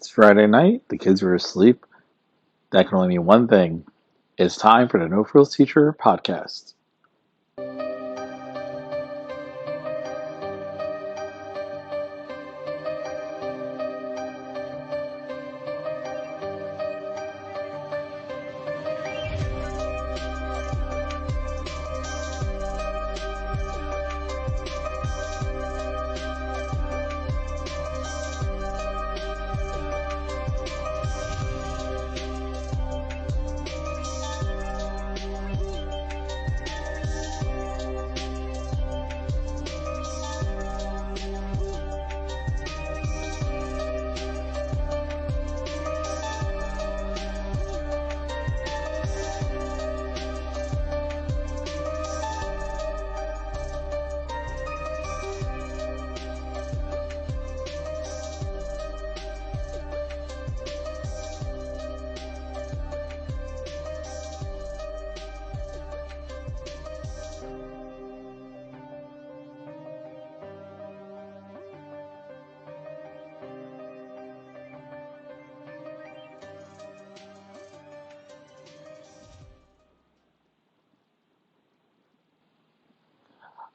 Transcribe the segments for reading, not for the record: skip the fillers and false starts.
It's Friday night, the kids are asleep. That can only mean one thing. It's time for the No-Frills Teacher podcast.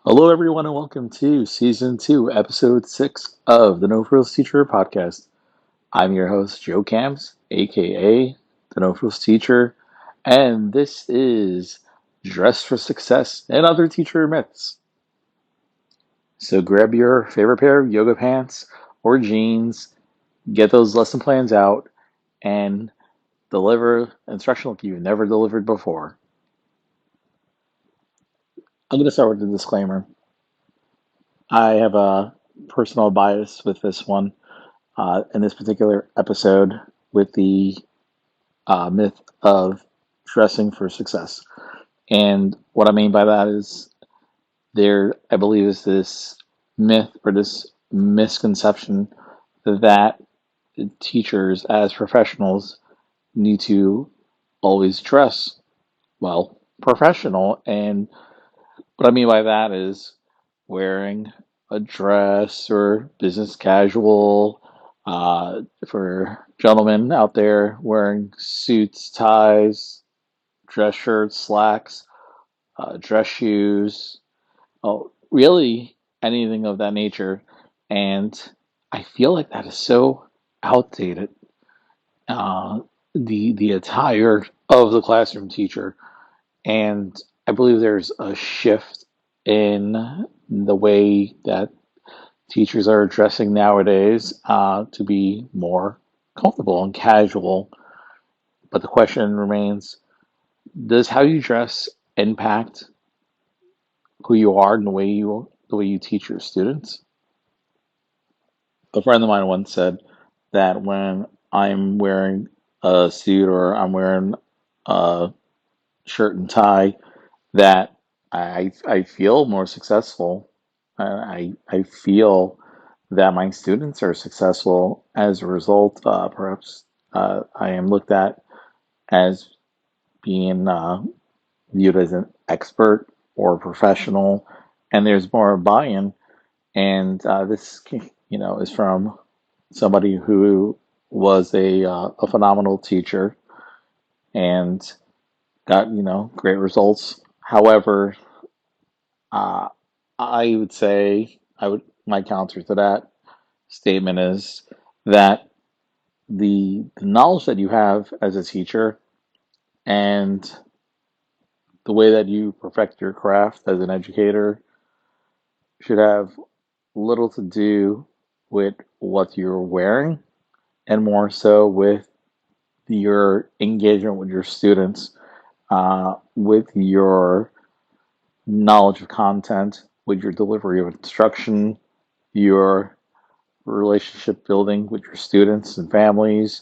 Hello, everyone, and welcome to Season 2, Episode 6 of the No-Frills Teacher podcast. I'm your host, Joe Camps, aka the No-Frills Teacher, and this is Dress for Success and Other Teacher Myths. So grab your favorite pair of yoga pants or jeans, get those lesson plans out, and deliver instruction like you've never delivered before. I'm going to start with the disclaimer. I have a personal bias with this one in this particular episode with the myth of dressing for success. And what I mean by that is I believe, is this myth or this misconception that teachers as professionals need to always dress well, professional. And what I mean by that is wearing a dress or business casual. For gentlemen out there, wearing suits, ties, dress shirts, slacks, dress shoes, really anything of that nature. And I feel like that is so outdated. Uh, the attire of the classroom teacher. And I believe there's a shift in the way that teachers are dressing nowadays to be more comfortable and casual. But the question remains, does how you dress impact who you are and the way you teach your students? A friend of mine once said that when I'm wearing a suit or I'm wearing a shirt and tie, that I feel more successful. I feel that my students are successful as a result. Perhaps I am looked at as being viewed as an expert or professional, and there's more buy-in. And this, is from somebody who was a phenomenal teacher and got great results. However, Uh, I would say my counter to that statement is that the knowledge that you have as a teacher and the way that you perfect your craft as an educator should have little to do with what you're wearing and more so with your engagement with your students, with your knowledge of content, with your delivery of instruction, your relationship building with your students and families,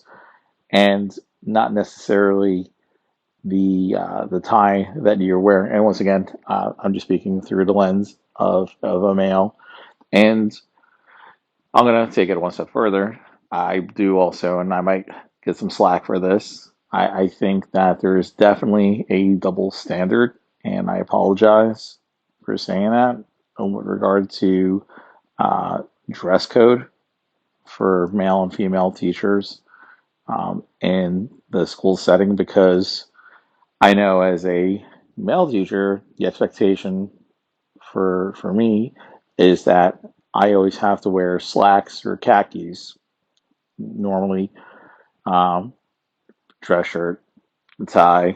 and not necessarily the tie that you're wearing. And once again, I'm just speaking through the lens of a male. And I'm gonna take it one step further. I do also, and I might get some slack for this. I think that there is definitely a double standard, and I apologize for saying that with regard to uh, dress code for male and female teachers in the school setting because I know as a male teacher, the expectation for me is that I always have to wear slacks or khakis, normally um, dress shirt, tie,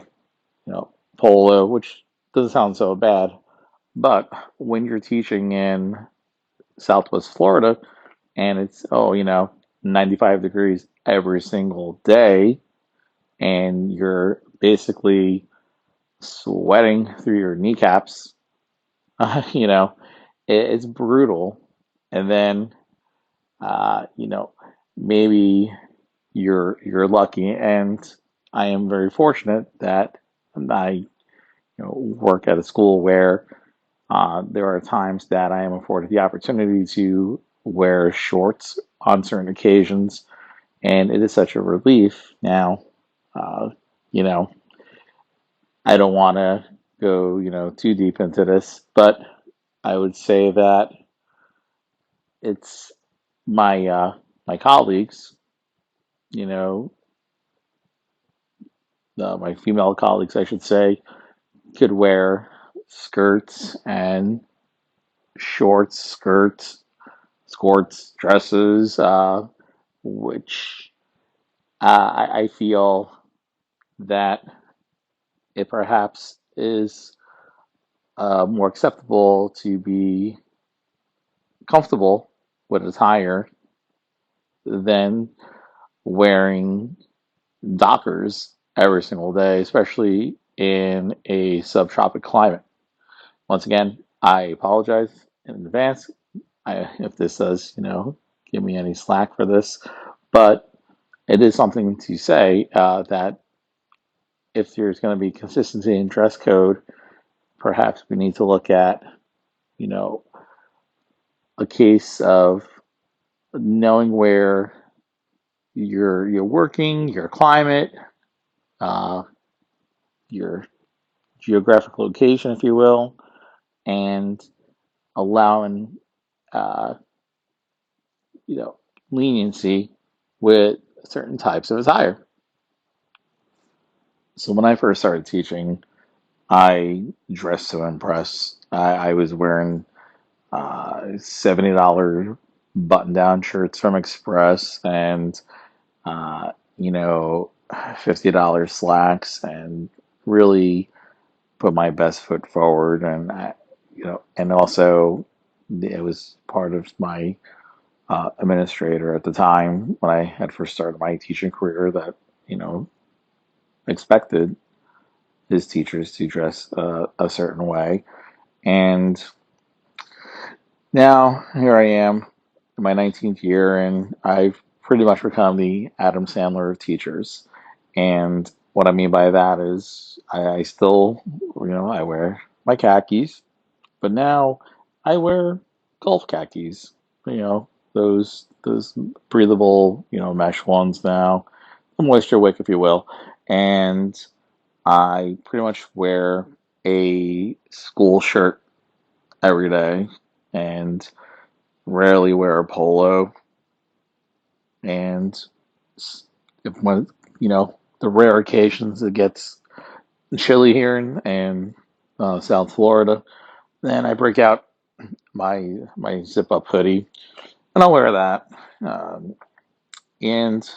polo, which doesn't sound so bad. But when you're teaching in Southwest Florida and it's, 95 degrees every single day, and you're basically sweating through your kneecaps, you know, it's brutal. And then, maybe you're lucky, and I am very fortunate that I, work at a school where there are times that I am afforded the opportunity to wear shorts on certain occasions, and it is such a relief. Now, uh, you know, I don't want to go, too deep into this, but I would say that it's my colleagues, you know, my female colleagues, I should say, could wear skirts and shorts, skirts, skirts, dresses, which I feel that it perhaps is more acceptable to be comfortable with attire than wearing Dockers every single day, especially in a subtropic climate. Once again, I apologize in advance if this does, give me any slack for this, but it is something to say that if there's going to be consistency in dress code, perhaps we need to look at, you know, a case of knowing where you're working, your climate, uh, your geographic location, if you will, and allowing uh, you know leniency with certain types of attire. So when I first started teaching, I dressed to impress. I was wearing $70 button-down shirts from Express and uh, you know $50 slacks, and really put my best foot forward. And and also it was part of my administrator at the time when I had first started my teaching career that you know expected his teachers to dress a certain way. And now here I am in my 19th year, and I've pretty much become the Adam Sandler of teachers. And what I mean by that is I still, I wear my khakis, but now I wear golf khakis. Those breathable, mesh ones now, the moisture wick, if you will. And I pretty much wear a school shirt every day and rarely wear a polo. And if when, the rare occasions it gets chilly here in South Florida, then I break out my zip up hoodie and I'll wear that. Um, and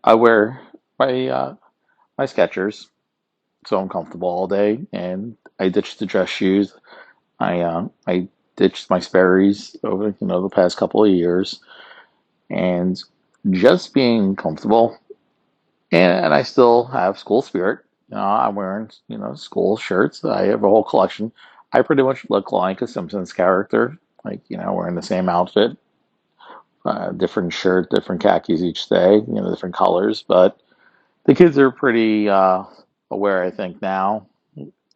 I wear my Skechers, so I'm comfortable all day. And I ditched the dress shoes. I ditched my Sperry's over the past couple of years, and just being comfortable. And I still have school spirit. I'm wearing school shirts. I have a whole collection. I pretty much look like a Simpsons character, like wearing the same outfit, different shirt, different khakis each day, different colors. But the kids are pretty aware, I think, now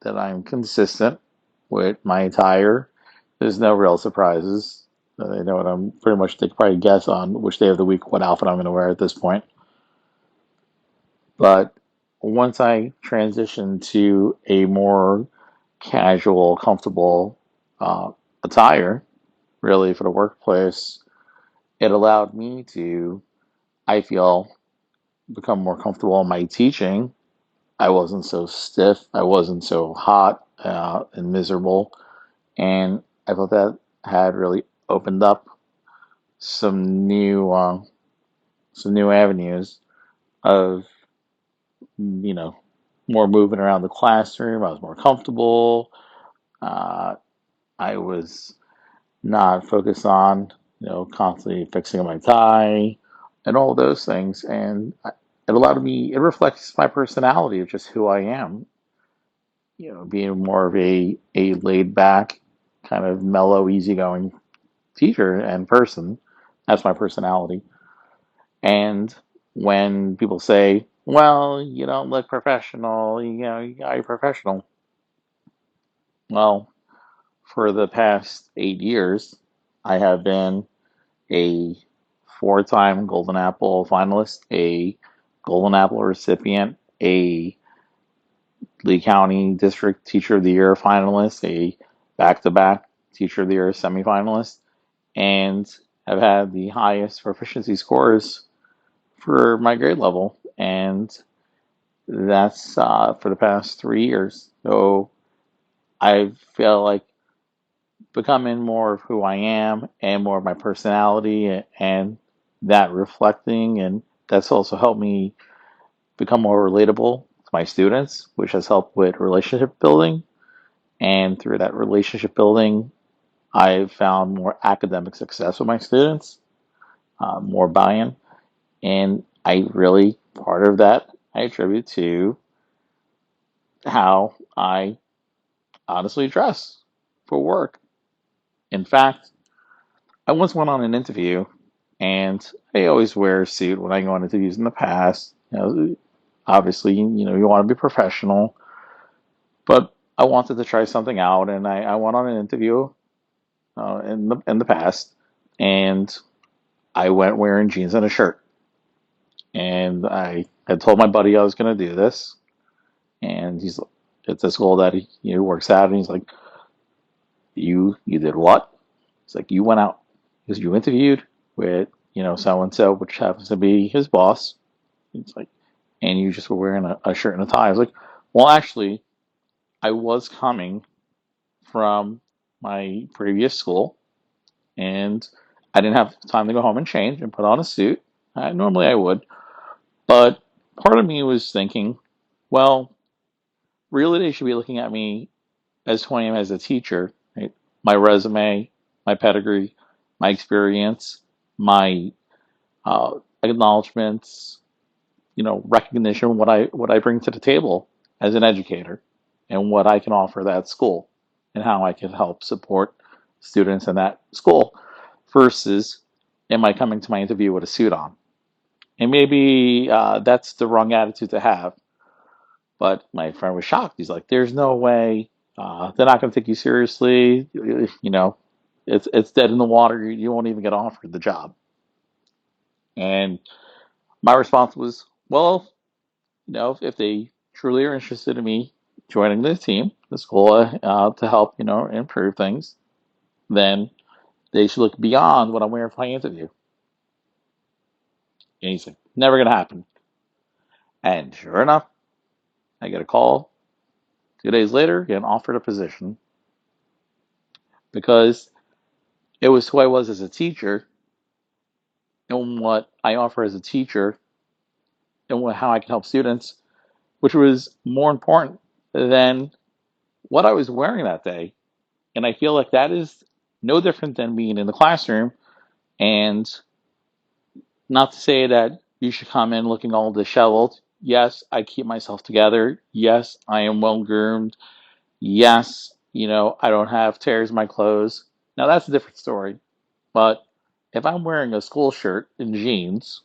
that I'm consistent with my attire. There's no real surprises. They know what I'm pretty much. They can probably guess on which day of the week what outfit I'm going to wear at this point. But once I transition to a more casual, comfortable uh, attire, really for the workplace, it allowed me to, I feel, become more comfortable in my teaching. I wasn't so stiff. I wasn't so hot and miserable. And I thought that had really opened up some new avenues of you know more moving around the classroom. I was more comfortable. Uh, I was not focused on constantly fixing my tie and all those things, and it allowed me. It reflects my personality of just who I am. Being more of a laid back, kind of mellow, easygoing teacher and person. That's my personality. And when people say, well, you don't look professional, you got your professional. Well, for the past 8 years, I have been a four-time Golden Apple finalist, a Golden Apple recipient, a Lee County District Teacher of the Year finalist, a back-to-back Teacher of the Year semifinalist, and have had the highest proficiency scores for my grade level. And that's for the past 3 years. So I feel like becoming more of who I am and more of my personality and that reflecting, and that's also helped me become more relatable to my students, which has helped with relationship building. And through that relationship building, I've found more academic success with my students, more buy-in, and I really part of that I attribute to how I honestly dress for work. In fact, I once went on an interview, and I always wear a suit when I go on interviews in the past. Obviously, you want to be professional, but I wanted to try something out, and I went on an interview in the past, and I went wearing jeans and a shirt, and I had told my buddy I was going to do this, and he's it's a school that he works at, and he's like, you did what? It's like you went out because you interviewed with so and so, which happens to be his boss. It's like, and you just were wearing a shirt and a tie. I was like, well, actually, I was coming from my previous school, and I didn't have time to go home and change and put on a suit. Normally I would, but part of me was thinking, well, really, they should be looking at me as who I am as a teacher, right? My resume, my pedigree, my experience, my acknowledgments, recognition, what I bring to the table as an educator, and what I can offer that school, and how I can help support students in that school, versus am I coming to my interview with a suit on? And maybe that's the wrong attitude to have. But my friend was shocked. He's like, "There's no way. They're not going to take you seriously. It's dead in the water. You won't even get offered the job." And my response was, "Well, if they truly are interested in me joining the team, the school, to help, improve things, then they should look beyond what I'm wearing for my interview." And he said, "Never going to happen." And sure enough, I get a call 2 days later, get offered a position because it was who I was as a teacher and what I offer as a teacher and how I can help students, which was more important than what I was wearing that day. And I feel like that is no different than being in the classroom. And not to say that you should come in looking all disheveled. Yes, I keep myself together. Yes, I am well groomed. Yes, I don't have tears in my clothes. Now that's a different story. But if I'm wearing a school shirt and jeans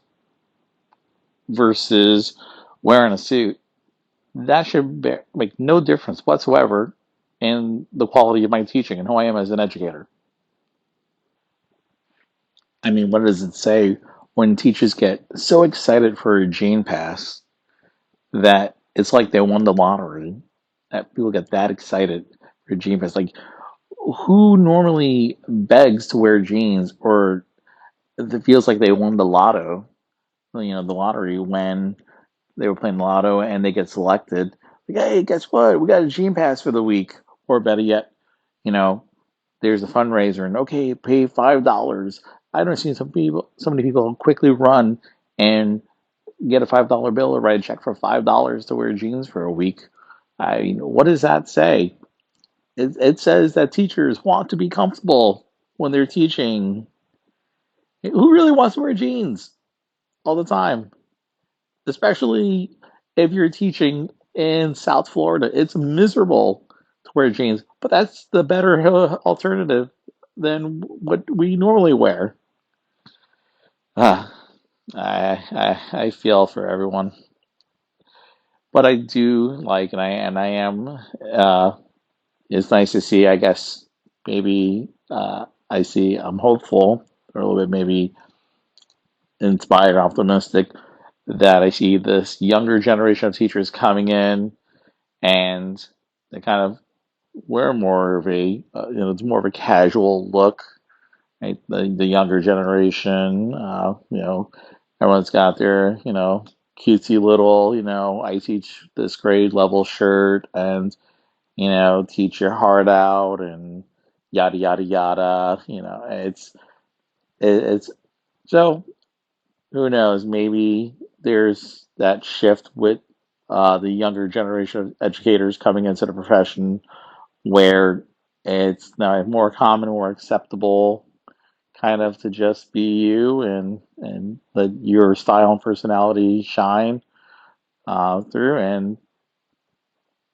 versus wearing a suit, that should make no difference whatsoever in the quality of my teaching and who I am as an educator. I mean, what does it say when teachers get so excited for a gene pass that it's like they won the lottery? That people get that excited for a gene pass. Like, who normally begs to wear jeans or it feels like they won the lotto, the lottery when they were playing the lotto and they get selected. Like, hey, guess what? We got a gene pass for the week. Or better yet, you know, there's a fundraiser and okay, pay $5. I've never seen so many people quickly run and get a $5 bill or write a check for $5 to wear jeans for a week. I mean, what does that say? It says that teachers want to be comfortable when they're teaching. Who really wants to wear jeans all the time? Especially if you're teaching in South Florida. It's miserable to wear jeans, but that's the better alternative than what we normally wear. Ah, I feel for everyone, but I do like, and I am. It's nice to see. I guess maybe I see. I'm hopeful, or a little bit maybe inspired, optimistic that I see this younger generation of teachers coming in and they kind of wear more of a it's more of a casual look, right? The younger generation, everyone's got their cutesy little I teach this grade level shirt and teach your heart out and yada yada yada. It's so who knows, maybe there's that shift with the younger generation of educators coming into the profession where it's now more common, more acceptable, kind of to just be you and let your style and personality shine through, and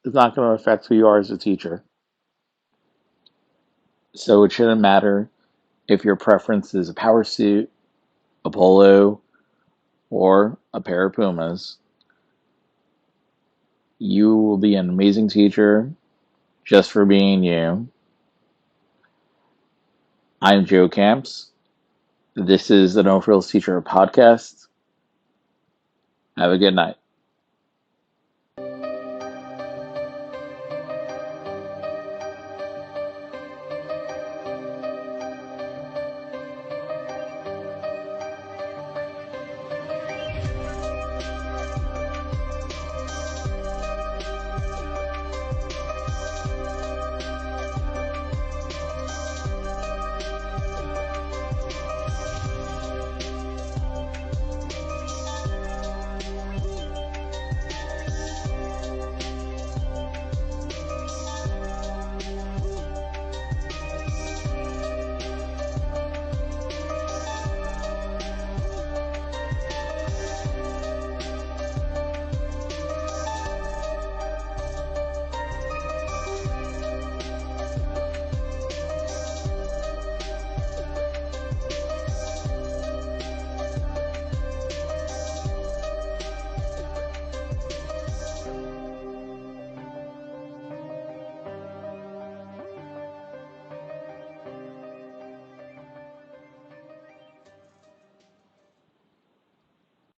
it's not going to affect who you are as a teacher. So it shouldn't matter if your preference is a power suit, a polo, or a pair of Pumas. You will be an amazing teacher just for being you. I'm Joe Camps. This is the No-Frills Teacher podcast. Have a good night.